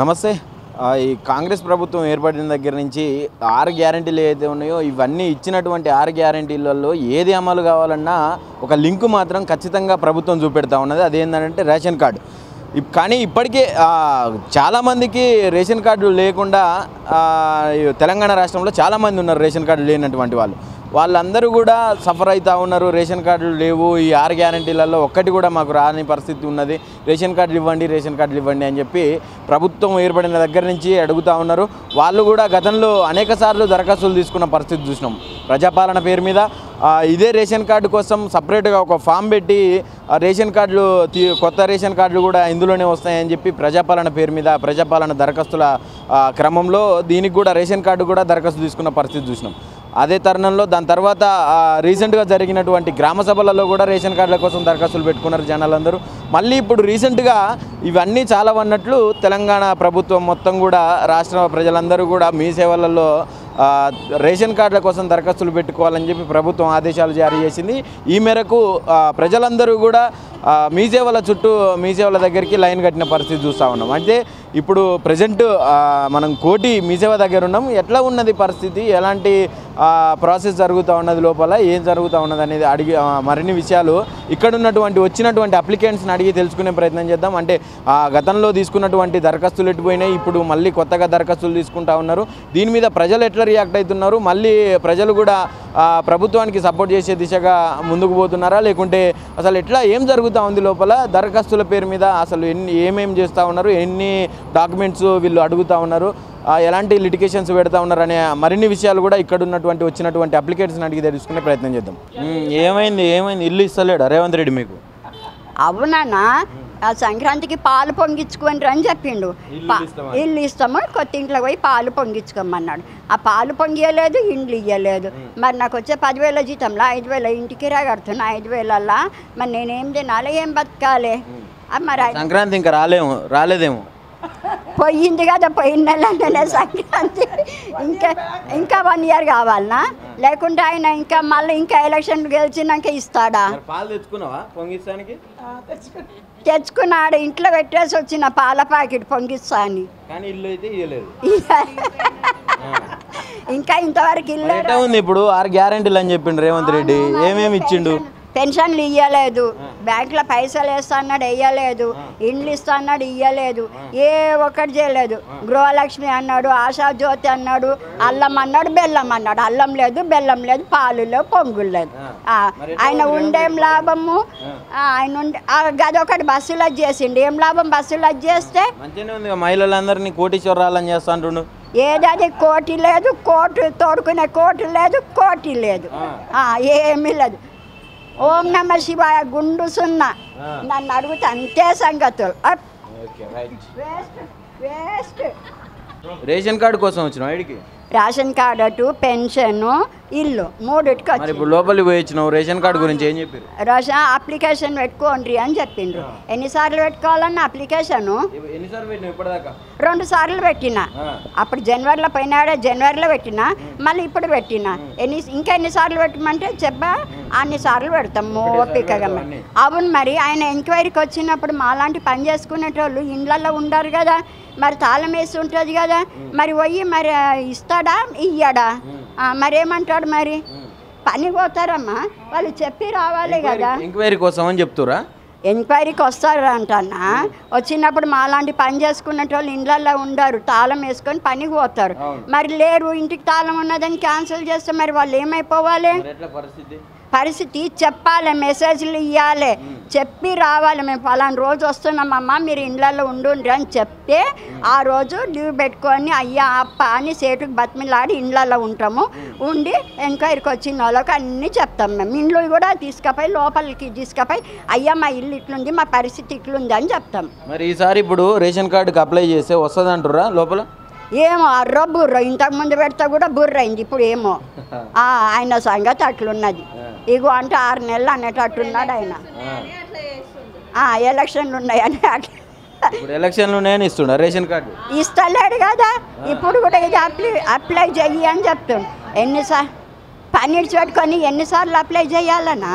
నమస్తే. ఈ కాంగ్రెస్ ప్రభుత్వం ఏర్పడిన దగ్గర నుంచి 6 గ్యారెంటీలు ఏదైతే ఉన్నాయో ఇవన్నీ ఇచ్చినటువంటి 6 గ్యారెంటీలలో ఏది అమలు కావాలన్నా ఒక లింక్ మాత్రం ఖచ్చితంగా ప్రభుత్వం చూపెడతా ఉన్నది. అదేంటంటే రేషన్ కార్డు. కానీ ఇప్పటికే చాలామందికి రేషన్ కార్డు లేకుండా తెలంగాణ రాష్ట్రంలో చాలామంది ఉన్నారు. రేషన్ కార్డు లేనటువంటి వాళ్ళందరూ కూడా సఫర్ అవుతూ ఉన్నారు. రేషన్ కార్డులు లేవు. ఈ 6 గ్యారెంటీలలో ఒక్కటి కూడా మాకు రాని పరిస్థితి ఉన్నది. రేషన్ కార్డులు ఇవ్వండి, రేషన్ కార్డులు ఇవ్వండి అని చెప్పి ప్రభుత్వం ఏర్పడిన దగ్గర నుంచి అడుగుతూ ఉన్నారు. వాళ్ళు కూడా గతంలో అనేక సార్లు దరఖాస్తులు తీసుకున్న పరిస్థితి చూసినాం. ప్రజాపాలన పేరు మీద ఇదే రేషన్ కార్డు కోసం సపరేట్గా ఒక ఫామ్ పెట్టి రేషన్ కార్డులు కొత్త రేషన్ కార్డులు కూడా ఇందులోనే వస్తాయని చెప్పి ప్రజాపాలన పేరు మీద ప్రజాపాలన దరఖాస్తుల క్రమంలో దీనికి కూడా రేషన్ కార్డు కూడా దరఖాస్తు తీసుకున్న పరిస్థితి చూసినాం. అదే తరుణంలో దాని తర్వాత రీసెంట్గా జరిగినటువంటి గ్రామ సభలలో కూడా రేషన్ కార్డుల కోసం దరఖాస్తులు పెట్టుకున్నారు జనాలందరూ. మళ్ళీ ఇప్పుడు రీసెంట్గా ఇవన్నీ చాలా అన్నట్లు తెలంగాణ ప్రభుత్వం మొత్తం కూడా రాష్ట్ర ప్రజలందరూ కూడా మీ సేవలలో రేషన్ కార్డుల కోసం దరఖాస్తులు పెట్టుకోవాలని చెప్పి ప్రభుత్వం ఆదేశాలు జారీ చేసింది. ఈ మేరకు ప్రజలందరూ కూడా మీ సేవల చుట్టూ మీ సేవల దగ్గరికి లైన్ కట్టిన పరిస్థితి చూస్తూ ఉన్నాం. అంటే ఇప్పుడు ప్రజెంట్ మనం కోటి మీ సేవ దగ్గర ఉన్నాం. ఎట్లా ఉన్నది పరిస్థితి, ఎలాంటి ప్రాసెస్ జరుగుతూ ఉన్నది, లోపల ఏం జరుగుతూ ఉన్నది అనేది అడిగి మరిన్ని విషయాలు ఇక్కడ ఉన్నటువంటి వచ్చినటువంటి అప్లికెంట్స్ని అడిగి తెలుసుకునే ప్రయత్నం చేద్దాం. అంటే గతంలో తీసుకున్నటువంటి దరఖాస్తులు ఎట్టిపోయినాయి, ఇప్పుడు మళ్ళీ కొత్తగా దరఖాస్తులు తీసుకుంటా ఉన్నారు. దీని మీద ప్రజలు ఎట్లా రియాక్ట్ అవుతున్నారు, మళ్ళీ ప్రజలు కూడా ప్రభుత్వానికి సపోర్ట్ చేసే దిశగా ముందుకు పోతున్నారా, లేకుంటే అసలు ఎట్లా ఏం జరుగుతూ ఉంది లోపల, దరఖాస్తుల పేరు మీద అసలు ఏమేమి చేస్తూ ఉన్నారు, ఎన్ని డాక్యుమెంట్స్ వీళ్ళు అడుగుతూ ఉన్నారు, ఎలాంటి లిటిగేషన్స్ పెడతా ఉన్నారు అనే మరిన్ని విషయాలు కూడా ఇక్కడ ఉన్నటువంటి వచ్చినటువంటి అప్లికేషన్స్ అడిగి తెలుసుకునే ప్రయత్నం చేద్దాం. ఏమైంది ఇల్లు ఇస్తలేడా రేవంత్ రెడ్డి మీకు? అవునా, సంక్రాంతికి పాలు పొంగించుకోండి అని చెప్పిండు. ఇల్లు ఇస్తాము, కొత్త ఇంట్లో పోయి పాలు పొంగించుకోమన్నాడు. ఆ పాలు పొంగియలేదు, ఇండ్లు ఇవ్వలేదు. మరి నాకు వచ్చే 10,000 జీతంలో 5,000 ఇంటికి కడుతున్నా. 5,000 మరి నేనేం తినాలి, ఏం బతకాలి? మరి సంక్రాంతి ఇంకా రాలేదేమో, పోయింది కదా, పోయిన నెలనే సంక్రాంతి. ఇంకా 1 year కావాలనా? లేకుంటే ఆయన ఇంకా ఎలక్షన్ గెలిచినాక ఇస్తాడా? తెచ్చుకున్నాడు, ఇంట్లో పెట్టేసి వచ్చిన పాల ప్యాకెట్ పొంగిస్తా అని. ఇంకా ఇంతవరకు ఇల్లు ఉంది. ఇప్పుడు 6 గ్యారెంటీలు అని చెప్పిండు రేవంత్ రెడ్డి. ఏమేమి ఇచ్చిండు? పెన్షన్లు ఇవ్వలేదు, బ్యాంకులో పైసలు వేస్తా అన్నాడు, వేయలేదు. ఇండ్లు ఇస్తా అన్నాడు, ఇవ్వలేదు. ఏ ఒక్కటి చేయలేదు. గృహలక్ష్మి అన్నాడు, ఆశాజ్యోతి అన్నాడు, అల్లం అన్నాడు, బెల్లం అన్నాడు. అల్లం లేదు, బెల్లం లేదు, పాలు లేవు, పొంగులు లేదు. ఆయన ఉండేం లాభము? ఆయన ఉండే గదొకటి బస్సులు చేసిండు. ఏం లాభం బస్సులు చేస్తే? మహిళలందరినీ కోటీశ్వరాలని చేస్తా అంటుండు. ఏదది కోటి లేదు, కోటి తోడుకునే కోటి లేదు, కోటి లేదు, ఏమీ లేదు. ఓం నమ శివాయ గుండు సున్నా. నన్ను అడుగుతా అంతే సంగతులు. రేషన్ కార్డు కోసం వచ్చిన ఐడికి రేషన్ కార్డు అటు పెన్షన్ ఇల్లు మూడిటికి వచ్చి లోపలికి పోయి వచ్చినావు. రేషన్ కార్డు గురించి ఏం చెప్పారు? రేషన్ అప్లికేషన్ పెట్టుకోండి అని చెప్పిండ్రు. ఎన్నిసార్లు పెట్టుకోవాలన్న అప్లికేషన్? 2 సార్లు పెట్టినా. అప్పుడు జనవరిలో పోయినాడే, జనవరిలో పెట్టినా, మళ్ళీ ఇప్పుడు పెట్టినా. ఇంకా ఎన్నిసార్లు పెట్టమంటే చెప్పా, అన్ని సార్లు పెడతాము ఓపికగా. అవును, మరి ఆయన ఎంక్వైరీకి వచ్చినప్పుడు మాలాంటి పని చేసుకునేటోళ్ళు ఇండ్లలో ఉండరు కదా, మరి తాళం వేసి ఉంటుంది కదా, మరి పోయి మరి ఇస్తాడా ఇయ్యడా? మరేమంటాడు? మరి పని పోతారమ్మా, వాళ్ళు చెప్పి రావాలి కదా. ఎంక్వైరీ కోసం అని చెప్తారా? ఎంక్వైరీకి వస్తారు అంటన్నా. వచ్చినప్పుడు మాలాంటి పని చేసుకునేటోళ్ళు ఇండ్లలో ఉండరు, తాళం వేసుకొని పనికి పోతారు. మరి లేరు, ఇంటికి తాళం ఉన్నదని క్యాన్సిల్ చేస్తే మరి వాళ్ళు ఏమైపోవాలి? పరిస్థితి చెప్పాలి, మెసేజ్లు ఇవ్వాలి, చెప్పి రావాలి. మేము ఫలానా రోజు వస్తున్నామమ్మా, మీరు ఇండ్లలో ఉండుండ్రి అని చెప్తే ఆ రోజు లీవ్ పెట్టుకొని అయ్యా అప్ప అని సేటుకు బతిమిలాడి ఇండ్లలో ఉంటాము. ఉండి ఎంక్వైరీకి వచ్చిన వాళ్ళకి అన్నీ చెప్తాం. మేము ఇండ్లు కూడా తీసుకుపోయి లోపలికి తీసుకుపోయి అయ్యా మా ఇల్లు ఇట్లుంది, మా పరిస్థితి ఇట్లుంది అని చెప్తాం. మరి ఈసారి ఇప్పుడు రేషన్ కార్డుకి అప్లై చేస్తే వస్తుంది అంటారా లోపల? ఏమో అర్ర బుర్ర, ఇంతకుముందు పెడితే కూడా బుర్ర అయింది, ఇప్పుడు ఏమో ఆయన సంగతి అట్లున్నది. ఇగో అంటే 6 నెలలు అనేటట్టున్నాడు ఆయన. ఎలక్షన్లు ఉన్నాయని ఎలక్షన్లు ఉన్నాయని ఇస్తున్నా రేషన్ కార్డు ఇస్తలేడు కదా. ఇప్పుడు కూడా ఇది అప్లై చెయ్యి అని చెప్తాడు. ఎన్నిసార్లు పని పెట్టుకొని ఎన్నిసార్లు అప్లై చేయాలన్నా?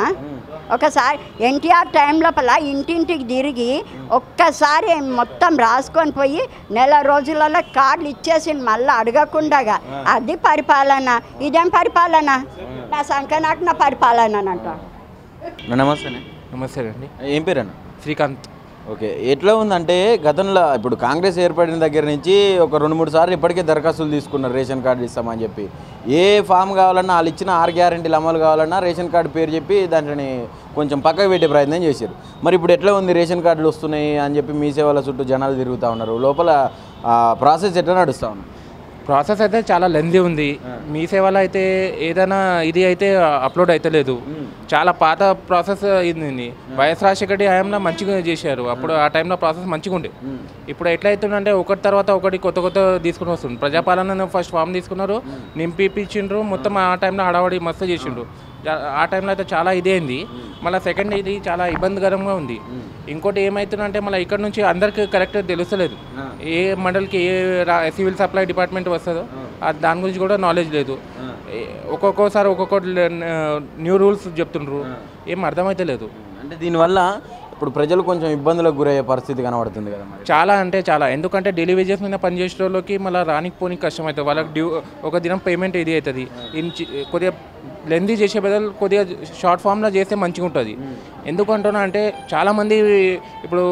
ఒకసారి ఎన్టీఆర్ టైం లోపల ఇంటింటికి తిరిగి ఒక్కసారి మొత్తం రాసుకొని పోయి నెల రోజులలో కార్డులు ఇచ్చేసి మళ్ళీ అడగకుండాగా అది పరిపాలన. ఇదేం పరిపాలన? నా సంఖ్య నాకు నా పరిపాలన అంట. నమస్తే. నమస్తే అండి. ఏం పేరు అన్న? శ్రీకాంత్. ఓకే, ఎట్లా ఉందంటే గతంలో ఇప్పుడు కాంగ్రెస్ ఏర్పడిన దగ్గర నుంచి ఒక 2-3 సార్లు ఇప్పటికే దరఖాస్తులు తీసుకున్నారు రేషన్ కార్డు ఇస్తామని చెప్పి. ఏ ఫామ్ కావాలన్నా వాళ్ళు ఇచ్చిన 6 గ్యారెంటీలు అమలు కావాలన్నా రేషన్ కార్డు పేరు చెప్పి దాంట్ని కొంచెం పక్కకు పెట్టే ప్రయత్నం చేశారు. మరి ఇప్పుడు ఎట్లా ఉంది? రేషన్ కార్డులు వస్తున్నాయి అని చెప్పి మీ సేవల చుట్టూ జనాలు తిరుగుతూ ఉన్నారు. లోపల ప్రాసెస్ ఎట్లా నడుస్తూ ఉన్నారు? ప్రాసెస్ అయితే చాలా లెందీ ఉంది. మీ సేవలో అయితే ఏదైనా ఇది అయితే అప్లోడ్ అయితే లేదు. చాలా పాత ప్రాసెస్ ఇది. వైఎస్ రాజశేఖర హయాంలో మంచిగా చేశారు. అప్పుడు ఆ టైంలో ప్రాసెస్ మంచిగా ఉండే. ఇప్పుడు ఎట్లా అవుతుందంటే ఒకటి తర్వాత ఒకటి కొత్త కొత్త తీసుకుని వస్తుంది. ప్రజాపాలన ఫస్ట్ ఫామ్ తీసుకున్నారు, నింపిపించిండ్రు, మొత్తం ఆ టైంలో హడావడి మస్తు చేసిండ్రు. ఆ టైంలో అయితే చాలా ఇదే అయింది. మళ్ళీ సెకండ్ ఇది చాలా ఇబ్బందికరంగా ఉంది. ఇంకోటి ఏమవుతుందంటే మళ్ళీ ఇక్కడ నుంచి అందరికీ కరెక్ట్గా తెలుస్తలేదు. ఏ మండలికి ఏ సివిల్ సప్లై డిపార్ట్మెంట్ వస్తుందో దాని గురించి కూడా నాలెడ్జ్ లేదు. ఒక్కొక్కసారి ఒక్కొక్కటి న్యూ రూల్స్ చెప్తుండ్రు, ఏం అర్థమైతే లేదు. అంటే దీనివల్ల ఇప్పుడు ప్రజలు కొంచెం ఇబ్బందులకు గురయ్యే పరిస్థితి కనబడుతుంది కదా. చాలా అంటే చాలా. ఎందుకంటే డైలీ వేజెస్ మీద పనిచేసే వాళ్ళకి మళ్ళీ రానికి పోనీకి కష్టం అవుతుంది. వాళ్ళకి ఒక దినం పేమెంట్ ఇది అవుతుంది. కొద్దిగా లెందీ చేసే బదులు కొద్దిగా షార్ట్ ఫామ్లో చేస్తే మంచిగా ఉంటుంది. ఎందుకంటున్నా అంటే చాలామంది ఇప్పుడు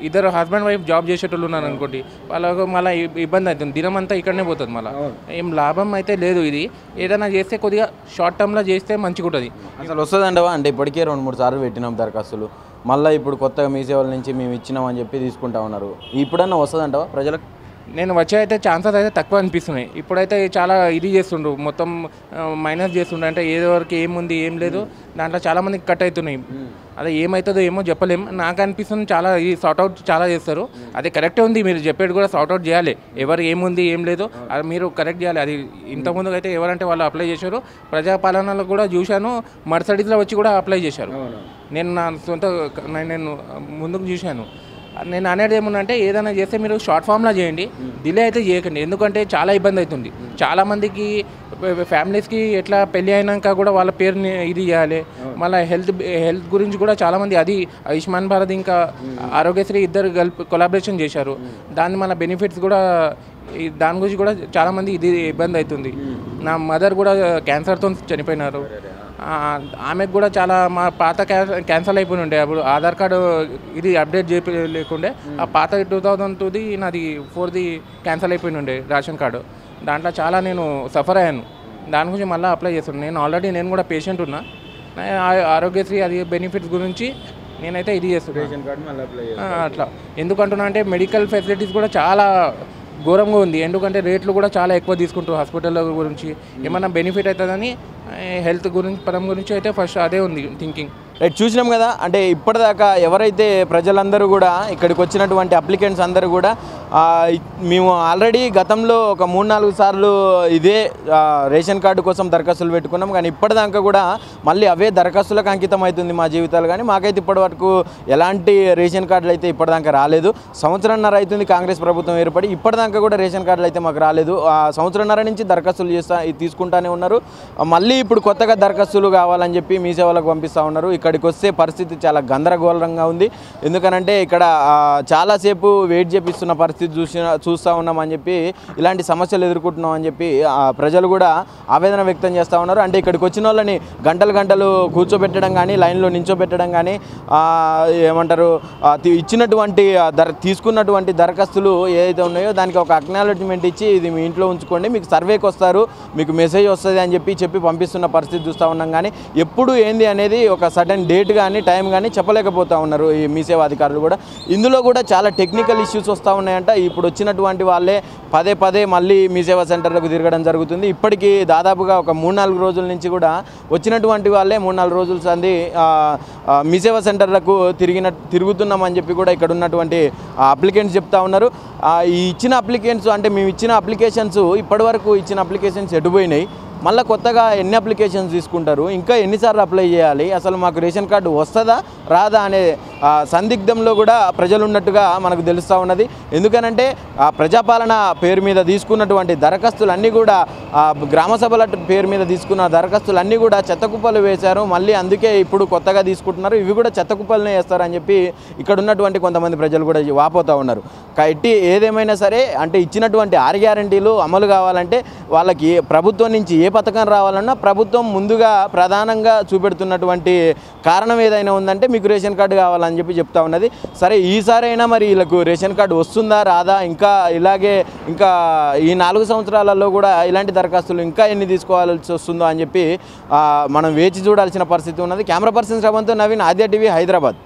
ఇద్దరు హస్బెండ్ వైఫ్ జాబ్ చేసేటోళ్ళు ఉన్నారు అనుకోండి, వాళ్ళకు మళ్ళీ ఇబ్బంది అవుతుంది. దినం అంతా ఇక్కడనే పోతుంది. మళ్ళీ ఏం లాభం అయితే లేదు. ఇది ఏదైనా చేస్తే కొద్దిగా షార్ట్ టర్మ్లో చేస్తే మంచిగా ఉంటుంది. అసలు వస్తుందండవా? అంటే ఇప్పటికే 2-3 సార్లు పెట్టినాం దరఖాస్తులు, మళ్ళీ ఇప్పుడు కొత్తగా మీ సేవల నుంచి మేము ఇచ్చినామని చెప్పి తీసుకుంటా ఉన్నారు. ఇప్పుడన్నా వస్తుందంటవా ప్రజలకు? నేను వచ్చే అయితే ఛాన్సెస్ అయితే తక్కువ అనిపిస్తున్నాయి. ఇప్పుడైతే చాలా ఇది చేస్తుండ్రు, మొత్తం మైనస్ చేస్తుండ్రు. అంటే ఏదో వరకు ఏముంది ఏం లేదు, దాంట్లో చాలామందికి కట్ అవుతున్నాయి. అదే ఏమవుతుందో ఏమో చెప్పలేము. నాకు అనిపిస్తుంది చాలా ఈ సార్ట్అవుట్ చాలా చేస్తారు. అది కరెక్టే ఉంది, మీరు చెప్పేది కూడా సార్ట్అవుట్ చేయాలి. ఎవరు ఏముంది ఏం లేదు అది మీరు కరెక్ట్ చేయాలి. అది ఇంతకుముందు అయితే ఎవరంటే వాళ్ళు అప్లై చేశారు. ప్రజాపాలనలో కూడా చూశాను, మర్సిడీస్లో వచ్చి కూడా అప్లై చేశారు. నేను నా సొంత నేను ముందుకు చూశాను. నేను అనేది ఏమన్నంటే ఏదైనా చేస్తే మీరు షార్ట్ ఫామ్లో చేయండి, డిలే అయితే చేయకండి. ఎందుకంటే చాలా ఇబ్బంది అవుతుంది. చాలామందికి ఫ్యామిలీస్కి ఎట్లా పెళ్ళి అయినాక కూడా వాళ్ళ పేరుని ఇది చేయాలి. మళ్ళీ హెల్త్ గురించి కూడా చాలామంది అది ఆయుష్మాన్ భారత్ ఇంకా ఆరోగ్యశ్రీ ఇద్దరు కొలాబరేషన్ చేశారు. దాన్ని మళ్ళీ బెనిఫిట్స్ కూడా దాని గురించి కూడా చాలామంది ఇది ఇబ్బంది అవుతుంది. నా మదర్ కూడా క్యాన్సర్తో చనిపోయినారు. ఆమెకు కూడా చాలా మా పాత క్యాన్సల్ అయిపోయి ఉండే. అప్పుడు ఆధార్ కార్డు ఇది అప్డేట్ లేకుండే. ఆ పాత 2002ది నాది 4ది క్యాన్సల్ అయిపోయి ఉండే రేషన్ కార్డు. దాంట్లో చాలా నేను సఫర్ అయ్యాను. దాని గురించి మళ్ళీ అప్లై చేస్తున్నాను. నేను కూడా పేషెంట్ ఉన్నా. ఆరోగ్యశ్రీ అది బెనిఫిట్స్ గురించి నేనైతే ఇది చేస్తున్నాను అట్లా. ఎందుకంటున్నా అంటే మెడికల్ ఫెసిలిటీస్ కూడా చాలా ఘోరంగా ఉంది. ఎందుకంటే రేట్లు కూడా చాలా ఎక్కువ తీసుకుంటారు హాస్పిటల్ గురించి. ఏమన్నా బెనిఫిట్ అవుతుందని హెల్త్ గురించి పరం గురించి అయితే ఫస్ట్ అదే ఉంది థింకింగ్. రైట్, చూసినాం కదా. అంటే ఇప్పటిదాకా ఎవరైతే ప్రజలందరూ కూడా ఇక్కడికి వచ్చినటువంటి అప్లికెంట్స్ అందరూ కూడా మేము ఆల్రెడీ గతంలో ఒక 3-4 సార్లు ఇదే రేషన్ కార్డు కోసం దరఖాస్తులు పెట్టుకున్నాం. కానీ ఇప్పటిదాకా కూడా మళ్ళీ అవే దరఖాస్తులకు అంకితం అవుతుంది మా జీవితాలు. కానీ మాకైతే ఇప్పటి వరకు ఎలాంటి రేషన్ కార్డులు అయితే ఇప్పటిదాకా రాలేదు. సంవత్సరంన్నర అవుతుంది కాంగ్రెస్ ప్రభుత్వం ఏర్పడి, ఇప్పటిదాకా కూడా రేషన్ కార్డులు అయితే మాకు రాలేదు. సంవత్సరంన్నర నుంచి దరఖాస్తులు తీసుకుంటానే ఉన్నారు. మళ్ళీ ఇప్పుడు కొత్తగా దరఖాస్తులు కావాలని చెప్పి మీ సేవలకు పంపిస్తూ ఉన్నారు. ఇక్కడికి వస్తే పరిస్థితి చాలా గందరగోళంగా ఉంది. ఎందుకనంటే ఇక్కడ చాలాసేపు వెయిట్ చేపిస్తున్న పరిస్థితి చూస్తూ ఉన్నామని చెప్పి, ఇలాంటి సమస్యలు ఎదుర్కొంటున్నాం అని చెప్పి ప్రజలు కూడా ఆవేదన వ్యక్తం చేస్తూ ఉన్నారు. అంటే ఇక్కడికి వచ్చిన వాళ్ళని గంటలు కూర్చోబెట్టడం కానీ, లైన్లో నించోబెట్టడం కానీ, ఏమంటారు ఇచ్చినటువంటి తీసుకున్నటువంటి దరఖాస్తులు ఏదైతే ఉన్నాయో దానికి ఒక అక్నాలెడ్జ్మెంట్ ఇచ్చి ఇది మీ ఇంట్లో ఉంచుకోండి, మీకు సర్వేకి వస్తారు, మీకు మెసేజ్ వస్తుంది అని చెప్పి పంపిస్తున్న పరిస్థితి చూస్తూ ఉన్నాం. కానీ ఎప్పుడు ఏంది అనేది ఒక సడన్ డేట్ కానీ టైం కానీ చెప్పలేకపోతూ ఉన్నారు ఈ మీ సేవా అధికారులు కూడా. ఇందులో కూడా చాలా టెక్నికల్ ఇష్యూస్ వస్తూ ఉన్నాయంట. ఇప్పుడు వచ్చినటువంటి వాళ్ళే పదే మళ్ళీ మీ సేవా సెంటర్లకు తిరగడం జరుగుతుంది. ఇప్పటికీ దాదాపుగా ఒక 3-4 రోజుల నుంచి కూడా వచ్చినటువంటి వాళ్ళే 3-4 రోజుల సంది మీ సేవా సెంటర్లకు తిరుగుతున్నామని చెప్పి కూడా ఇక్కడ ఉన్నటువంటి అప్లికెంట్స్ చెప్తా ఉన్నారు. ఈ ఇచ్చిన అప్లికెంట్స్ అంటే మేము ఇచ్చిన అప్లికేషన్స్ ఇప్పటివరకు ఇచ్చిన అప్లికేషన్స్ ఎటుపోయినాయి, మళ్ళీ కొత్తగా ఎన్ని అప్లికేషన్స్ తీసుకుంటారు, ఇంకా ఎన్నిసార్లు అప్లై చేయాలి, అసలు మాకు రేషన్ కార్డు వస్తుందా రాదా అనే సందిగ్ధంలో కూడా ప్రజలు ఉన్నట్టుగా మనకు తెలుస్తూ ఉన్నది. ఎందుకనంటే ప్రజాపాలన పేరు మీద తీసుకున్నటువంటి దరఖాస్తులన్నీ కూడా గ్రామ సభల పేరు మీద తీసుకున్న దరఖాస్తులన్నీ కూడా చెత్తకుప్పలు వేశారు. మళ్ళీ అందుకే ఇప్పుడు కొత్తగా తీసుకుంటున్నారు, ఇవి కూడా చెత్తకుప్పలనే వేస్తారని చెప్పి ఇక్కడ ఉన్నటువంటి కొంతమంది ప్రజలు కూడా వాపోతూ ఉన్నారు. కాబట్టి ఏదేమైనా సరే అంటే ఇచ్చినటువంటి 6 గ్యారెంటీలు అమలు కావాలంటే వాళ్ళకి ప్రభుత్వం నుంచి ఏ పథకం రావాలన్నా ప్రభుత్వం ముందుగా ప్రధానంగా చూపెడుతున్నటువంటి కారణం ఏదైనా ఉందంటే మీకు రేషన్ కార్డు కావాలని చెప్పి చెప్తా ఉన్నది. సరే ఈసారైనా మరి వీళ్ళకు రేషన్ కార్డు వస్తుందా రాదా, ఇంకా ఇలాగే ఇంకా ఈ 4 సంవత్సరాలలో కూడా ఇలాంటి దరఖాస్తులు ఇంకా ఎన్ని తీసుకోవాల్సి వస్తుందో అని చెప్పి మనం వేచి చూడాల్సిన పరిస్థితి ఉన్నది. కెమెరా పర్సన్ శ్రవంతో నవీన్, ఆద్య టీవీ, హైదరాబాద్.